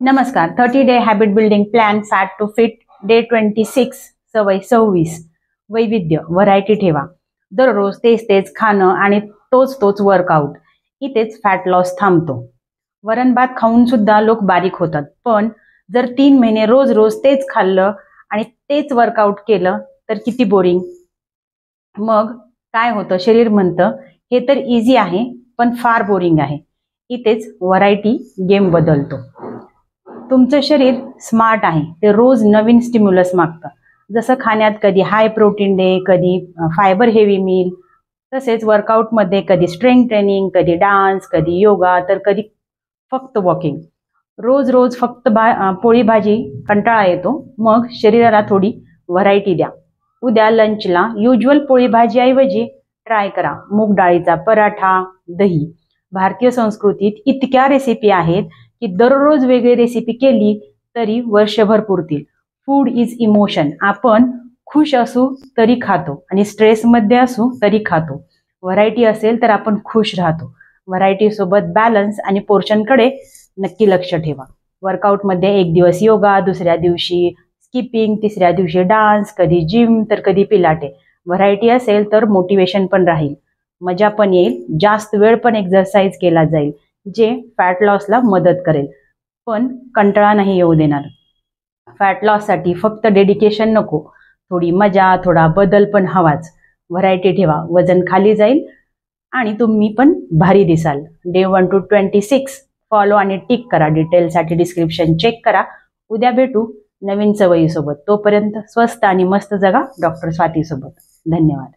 नमस्कार. 30 day habit building plan fat to fit day 26 सवय 26. वैविध्य व्हरायटी ठेवा. दररोज तेच खाणं आणि तोच वर्कआउट, इथेच फॅट लॉस थांबतो. वरण भात खाऊन सुद्धा लोक बारीक होतात, पण जर 3 महिने रोज रोज तेच खाल्लं आणि तेच वर्कआउट केलं तर किती बोरिंग. मग काय होतं, शरीर म्हणतं हे तर इझी आहे पण फार बोरिंग आहे. इथेच व्हरायटी गेम बदलतो. तुमचं शरीर स्मार्ट आहे, ते रोज नवीन स्टिम्युलस मागतं. जसं खाण्यात कधी हाय प्रोटीन डे, कधी फायबर हेवी मील, तसेच वर्कआउटमध्ये कधी स्ट्रेंथ ट्रेनिंग, कधी डान्स, कधी योगा, तर कधी फक्त वॉकिंग. रोज रोज फक्त पोळी भाजी कंटाळा येतो. मग शरीराला थोडी व्हरायटी द्या. उद्या लंचला युज्युअल पोळी भाजी ऐवजी ट्राय करा मूग डाळीचा पराठा, दही. भारतीय संस्कृतीत इतक्या रेसिपी आहेत की दररोज वेगळी रेसिपी केली तरी वर्षभर पुरतील. Food is emotion. आपण खुश असू तरी खातो आणि स्ट्रेसमध्ये असू तरी खातो. व्हरायटी असेल तर आपण खुश राहतो. व्हरायटी सोबत बॅलन्स आणि पोर्शनकडे नक्की लक्ष ठेवा. वर्कआउटमध्ये एक दिवस योगा, दुसऱ्या दिवशी स्किपिंग, तिसऱ्या दिवशी डान्स, कधी जिम तर कधी पिलाटे. व्हरायटी असेल तर मोटिवेशन पण राहील, मजा पण येईल, जास्त वेळ पण एक्सरसाइज केला जाईल, जे फॅट लॉसला मदत करेल पण कंटाळा नाही येऊ देणार. फॅट लॉससाठी फक्त डेडिकेशन नको, थोडी मजा, थोडा बदल पण हवाच. व्हरायटी ठेवा, वजन खाली जाईल आणि तुम्ही पण भारी दिसाल. डे 1 to 26 फॉलो आणि टिक करा. डिटेलसाठी डिस्क्रिप्शन चेक करा. उद्या भेटू नवीन सवयीसोबत. तोपर्यंत स्वस्त आणि मस्त जगा डॉक्टर स्वाती सोबत. धन्यवाद.